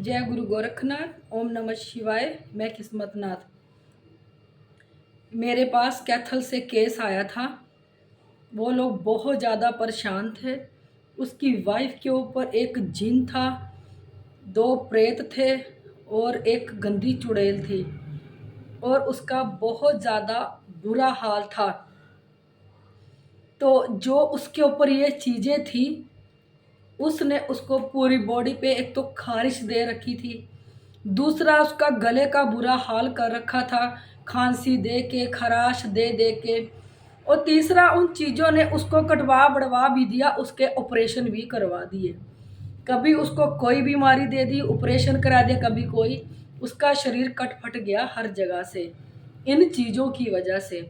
जय गुरु गोरखनाथ। ओम नमः शिवाय। मैं किस्मतनाथ। मेरे पास कैथल से केस आया था। वो लोग बहुत ज़्यादा परेशान थे। उसकी वाइफ के ऊपर एक जिन था, 2 प्रेत थे और एक गंदी चुड़ैल थी और उसका बहुत ज़्यादा बुरा हाल था। तो जो उसके ऊपर ये चीज़ें थी, उसने उसको पूरी बॉडी पे एक तो खारिश दे रखी थी, दूसरा उसका गले का बुरा हाल कर रखा था, खांसी दे के, खराश दे दे के, और तीसरा उन चीज़ों ने उसको कटवा बढ़वा भी दिया, उसके ऑपरेशन भी करवा दिए। कभी उसको कोई बीमारी दे दी, ऑपरेशन करा दिया, कभी कोई, उसका शरीर कट फट गया हर जगह से इन चीज़ों की वजह से।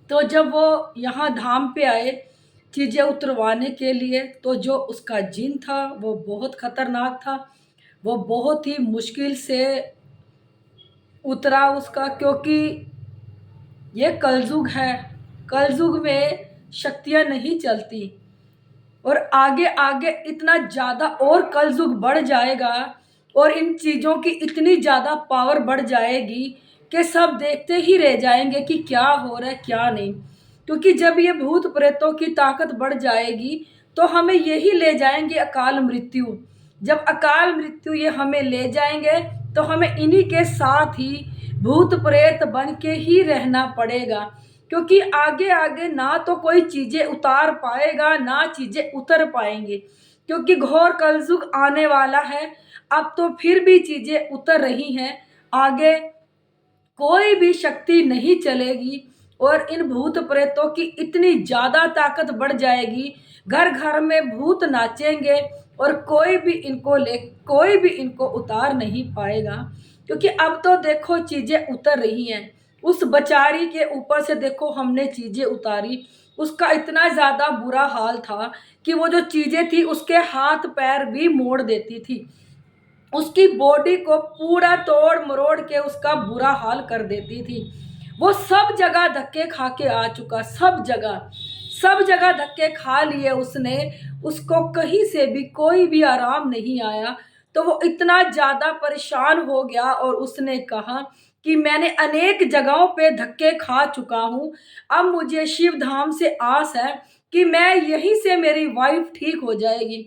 तो जब वो यहाँ धाम पे आए चीज़ें उतरवाने के लिए, तो जो उसका जिन था वो बहुत खतरनाक था। वो बहुत ही मुश्किल से उतरा उसका, क्योंकि ये कलयुग है। कलयुग में शक्तियाँ नहीं चलती और आगे आगे इतना ज़्यादा और कलयुग बढ़ जाएगा और इन चीज़ों की इतनी ज़्यादा पावर बढ़ जाएगी कि सब देखते ही रह जाएंगे कि क्या हो रहा है क्या नहीं। क्योंकि जब ये भूत प्रेतों की ताकत बढ़ जाएगी तो हमें यही ले जाएंगे अकाल मृत्यु। जब अकाल मृत्यु ये हमें ले जाएंगे तो हमें इन्हीं के साथ ही भूत प्रेत बन के ही रहना पड़ेगा। क्योंकि आगे आगे ना तो कोई चीज़ें उतार पाएगा ना चीज़ें उतर पाएंगी, क्योंकि घोर कलयुग आने वाला है। अब तो फिर भी चीज़ें उतर रही हैं, आगे कोई भी शक्ति नहीं चलेगी और इन भूत प्रेतों की इतनी ज़्यादा ताकत बढ़ जाएगी, घर घर में भूत नाचेंगे और कोई भी इनको उतार नहीं पाएगा। क्योंकि अब तो देखो चीज़ें उतर रही हैं। उस बेचारी के ऊपर से देखो हमने चीज़ें उतारी, उसका इतना ज़्यादा बुरा हाल था कि वो जो चीज़ें थी उसके हाथ पैर भी मोड़ देती थी, उसकी बॉडी को पूरा तोड़ मरोड़ के उसका बुरा हाल कर देती थी। वो सब जगह धक्के खा के आ चुका, सब जगह धक्के खा लिए उसने, उसको कहीं से भी कोई भी आराम नहीं आया। तो वो इतना ज़्यादा परेशान हो गया और उसने कहा कि मैंने अनेक जगहों पे धक्के खा चुका हूँ, अब मुझे शिव धाम से आस है कि मैं यहीं से मेरी वाइफ ठीक हो जाएगी।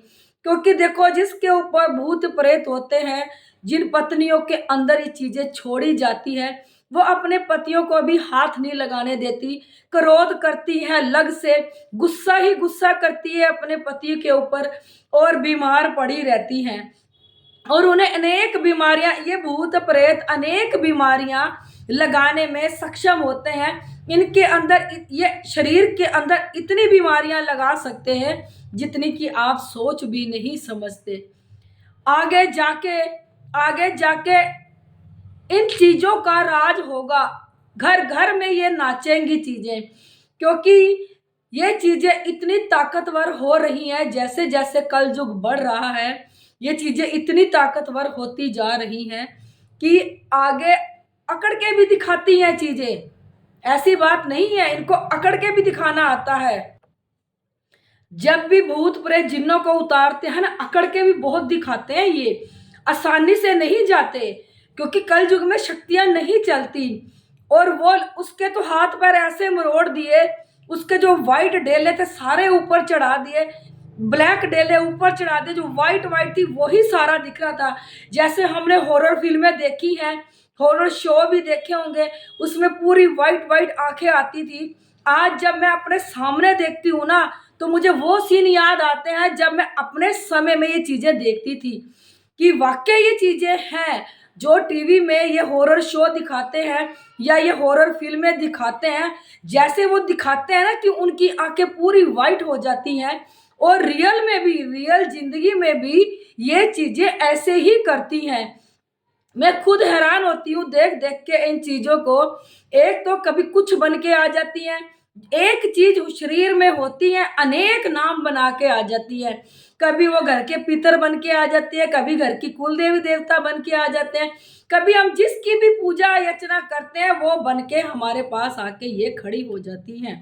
क्योंकि देखो जिसके ऊपर भूत प्रेत होते हैं, जिन पत्नियों के अंदर ये चीजें छोड़ी जाती है, वो अपने पतियों को भी हाथ नहीं लगाने देती, क्रोध करती है, लग से गुस्सा ही गुस्सा करती है अपने पति के ऊपर और बीमार पड़ी रहती हैं। और उन्हें अनेक बीमारियां, ये भूत प्रेत अनेक बीमारियां लगाने में सक्षम होते हैं। इनके अंदर ये शरीर के अंदर इतनी बीमारियां लगा सकते हैं जितनी कि आप सोच भी नहीं समझते। आगे जाके आगे जाके इन चीजों का राज होगा, घर घर में ये नाचेंगी चीजें। क्योंकि ये चीजें इतनी ताकतवर हो रही हैं, जैसे जैसे कलयुग बढ़ रहा है ये चीजें इतनी ताकतवर होती जा रही हैं कि आगे अकड़ के भी दिखाती हैं चीजें। ऐसी बात नहीं है, इनको अकड़ के भी दिखाना आता है। जब भी भूत प्रेत जिन्नों को उतारते हैं ना, अकड़ के भी बहुत दिखाते हैं, ये आसानी से नहीं जाते। क्योंकि कल युग में शक्तियां नहीं चलती। और वो उसके तो हाथ पैर ऐसे मरोड़ दिए, उसके जो वाइट डेले थे सारे ऊपर चढ़ा दिए, ब्लैक डेले ऊपर चढ़ा दिए, जो वाइट वाइट थी वही सारा दिख रहा था। जैसे हमने हॉरर फिल्में देखी हैं, हॉरर शो भी देखे होंगे, उसमें पूरी वाइट वाइट आंखें आती थी। आज जब मैं अपने सामने देखती हूँ ना, तो मुझे वो सीन याद आते हैं जब मैं अपने समय में ये चीजें देखती थी, कि वाकई ये चीजें हैं जो टीवी में ये हॉरर शो दिखाते हैं या ये हॉरर फिल्में दिखाते हैं। जैसे वो दिखाते हैं ना कि उनकी आंखें पूरी वाइट हो जाती हैं, और रियल में भी, रियल जिंदगी में भी ये चीजें ऐसे ही करती हैं। मैं खुद हैरान होती हूँ देख देख के इन चीजों को। एक तो कभी कुछ बन के आ जाती हैं, एक चीज शरीर में होती है अनेक नाम बना के आ जाती है। कभी वो घर के पितर बन के आ जाती है, कभी घर की कुल देवी देवता बन के आ जाते हैं, कभी हम जिसकी भी पूजा अर्चना करते हैं वो बन के हमारे पास आके ये खड़ी हो जाती हैं।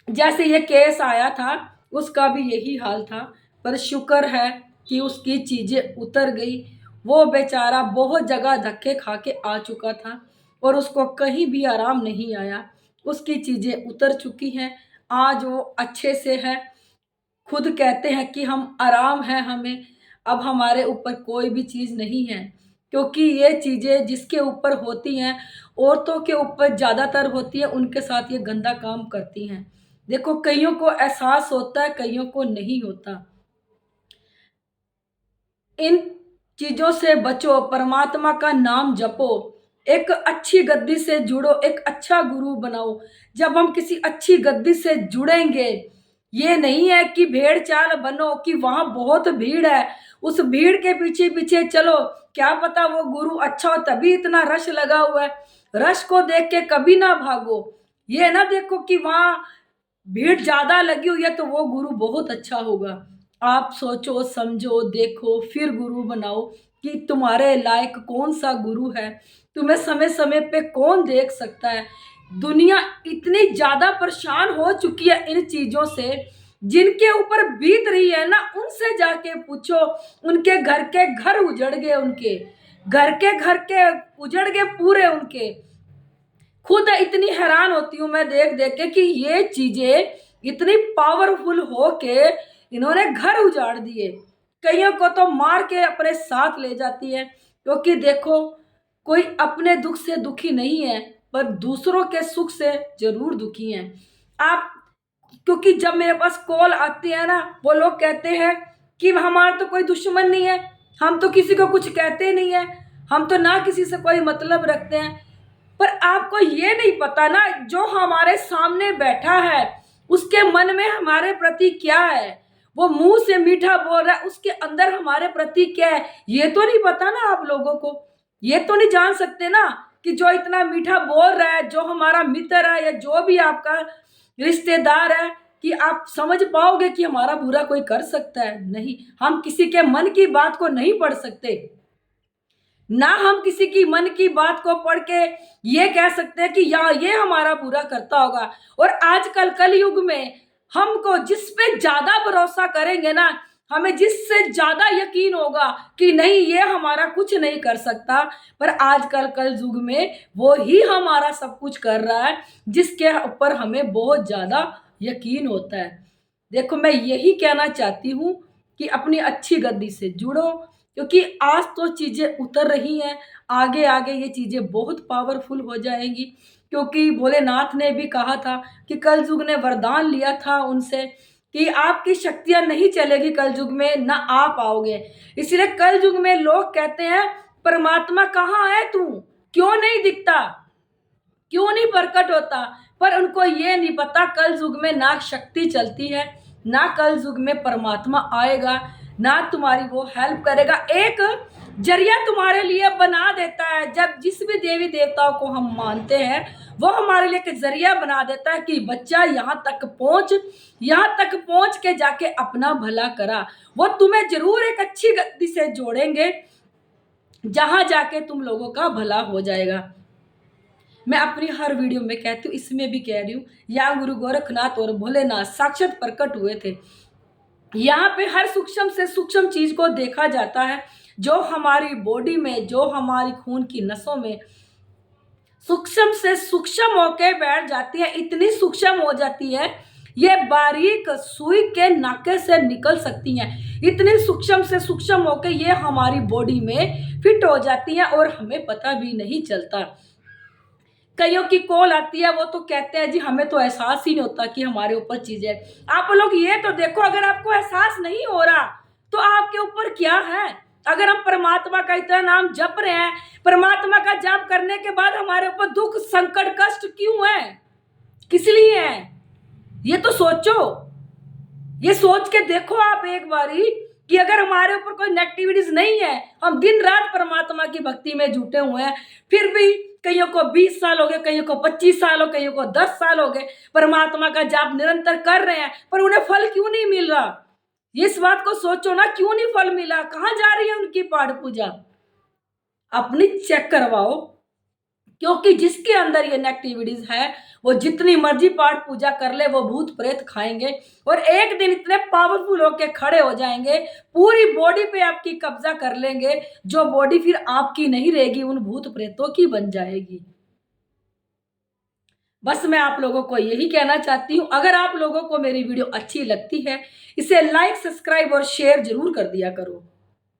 जैसे ये केस आया था उसका भी यही हाल था, पर शुक्र है कि उसकी चीज़ें उतर गई। वो बेचारा बहुत जगह धक्के खा के आ चुका था और उसको कहीं भी आराम नहीं आया। उसकी चीज़ें उतर चुकी हैं, आज वो अच्छे से है। खुद कहते हैं कि हम आराम है हमें, अब हमारे ऊपर कोई भी चीज़ नहीं है। क्योंकि ये चीज़ें जिसके ऊपर होती हैं, औरतों के ऊपर ज़्यादातर होती है, उनके साथ ये गंदा काम करती हैं। देखो कइयों को एहसास होता है, कइयों को नहीं होता। इन चीज़ों से बचो, परमात्मा का नाम जपो, एक अच्छी गद्दी से जुड़ो, एक अच्छा गुरु बनाओ। जब हम किसी अच्छी गद्दी से जुड़ेंगे, ये नहीं है कि भेड़ चाल बनो कि वहां बहुत भीड़ है, उस भीड़ के पीछे पीछे चलो, क्या पता वो गुरु अच्छा हो तभी इतना रश लगा हुआ है। रश को देख के कभी ना भागो, ये ना देखो कि वहां भीड़ ज्यादा लगी हुई है तो वो गुरु बहुत अच्छा होगा। आप सोचो समझो देखो फिर गुरु बनाओ कि तुम्हारे लायक कौन सा गुरु है, तुम्हें समय समय पे कौन देख सकता है। दुनिया इतनी ज्यादा परेशान हो चुकी है इन चीजों से, जिनके ऊपर बीत रही है ना उनसे जाके पूछो। उनके घर के घर उजड़ गए, उनके घर के उजड़ गए पूरे उनके। खुद इतनी हैरान होती हूँ मैं देख देख के कि ये चीजें इतनी पावरफुल हो के इन्होंने घर उजाड़ दिए। कईयों को तो मार के अपने साथ ले जाती है। क्योंकि देखो कोई अपने दुख से दुखी नहीं है, पर दूसरों के सुख से जरूर दुखी है। आप क्योंकि जब मेरे पास कॉल आती है ना, वो लोग कहते हैं कि हमारा तो कोई दुश्मन नहीं है, हम तो किसी को कुछ कहते नहीं है, हम तो ना किसी से कोई मतलब रखते हैं। पर आपको ये नहीं पता ना, जो हमारे सामने बैठा है उसके मन में हमारे प्रति क्या है। वो मुंह से मीठा बोल रहा है, उसके अंदर हमारे प्रति क्या है ये तो नहीं पता ना आप लोगों को। ये तो नहीं जान सकते ना कि जो इतना मीठा बोल रहा है, जो हमारा मित्र है या जो भी आपका रिश्तेदार है, कि आप समझ पाओगे कि हमारा बुरा कोई कर सकता है। नहीं, हम किसी के मन की बात को नहीं पढ़ सकते ना, हम किसी की मन की बात को पढ़ के ये कह सकते हैं कि या ये हमारा बुरा करता होगा। और आजकल कलयुग में हमको जिस पे ज्यादा भरोसा करेंगे ना, हमें जिससे ज्यादा यकीन होगा कि नहीं ये हमारा कुछ नहीं कर सकता, पर आजकल कल युग में वो ही हमारा सब कुछ कर रहा है जिसके ऊपर हमें बहुत ज्यादा यकीन होता है। देखो मैं यही कहना चाहती हूँ कि अपनी अच्छी गद्दी से जुड़ो, क्योंकि आज तो चीज़ें उतर रही हैं, आगे आगे ये चीज़ें बहुत पावरफुल हो जाएंगी। क्योंकि भोलेनाथ ने भी कहा था कि कलयुग ने वरदान लिया था उनसे कि आपकी शक्तियां नहीं चलेगी कलयुग में, ना आ पाओगे। इसलिए कलयुग में लोग कहते हैं परमात्मा कहाँ है तू, क्यों नहीं दिखता, क्यों नहीं प्रकट होता। पर उनको ये नहीं पता कल युग में ना शक्ति चलती है, ना कल युग में परमात्मा आएगा, ना तुम्हारी वो हेल्प करेगा। एक जरिया तुम्हारे लिए बना देता है। जब जिस भी देवी देवताओं को हम मानते हैं वो हमारे लिए एक जरिया बना देता है कि बच्चा यहाँ तक पहुंच, यहाँ तक पहुंच के जाके अपना भला करा। वो तुम्हें जरूर एक अच्छी गति से जोड़ेंगे जहां जाके तुम लोगों का भला हो जाएगा। मैं अपनी हर वीडियो में कहती हूँ, इसमें भी कह रही हूँ, या गुरु गोरखनाथ और भोलेनाथ साक्षात प्रकट हुए थे। यहाँ पे हर सूक्ष्म से सूक्ष्म चीज को देखा जाता है, जो हमारी बॉडी में, जो हमारी खून की नसों में सूक्ष्म से सूक्ष्म होके बैठ जाती है। इतनी सूक्ष्म हो जाती है ये बारीक सुई के नाके से निकल सकती हैं। इतनी सूक्ष्म से सूक्ष्म होके ये हमारी बॉडी में फिट हो जाती हैं और हमें पता भी नहीं चलता। कईयों की कॉल आती है, वो तो कहते हैं जी हमें तो एहसास ही नहीं होता कि हमारे ऊपर चीजें। आप लोग ये तो देखो, अगर आपको एहसास नहीं हो रहा तो आपके ऊपर क्या है। अगर हम परमात्मा का इतना नाम जप रहे हैं, परमात्मा का जाप करने के बाद हमारे ऊपर दुख संकट कष्ट क्यों है, किस लिए है, ये तो सोचो। ये सोच के देखो आप एक बारी कि अगर हमारे ऊपर कोई नेगेटिविटीज नहीं है, हम दिन रात परमात्मा की भक्ति में जुटे हुए हैं, फिर भी कईयों को 20 साल हो गए, कईयों को 25 साल हो, कईयों को 10 साल हो गए, परमात्मा का जाप निरंतर कर रहे हैं, पर उन्हें फल क्यों नहीं मिल रहा। इस बात को सोचो ना, क्यों नहीं फल मिला, कहाँ जा रही है उनकी पाठ पूजा। अपनी चेक करवाओ, क्योंकि जिसके अंदर ये नेगेटिविटीज है वो जितनी मर्जी पाठ पूजा कर ले, वो भूत प्रेत खाएंगे और एक दिन इतने पावरफुल होके खड़े हो जाएंगे, पूरी बॉडी पे आपकी कब्जा कर लेंगे, जो बॉडी फिर आपकी नहीं रहेगी, उन भूत प्रेतों की बन जाएगी। बस मैं आप लोगों को यही कहना चाहती हूं, अगर आप लोगों को मेरी वीडियो अच्छी लगती है, इसे लाइक, सब्सक्राइब और शेयर जरूर कर दिया करो।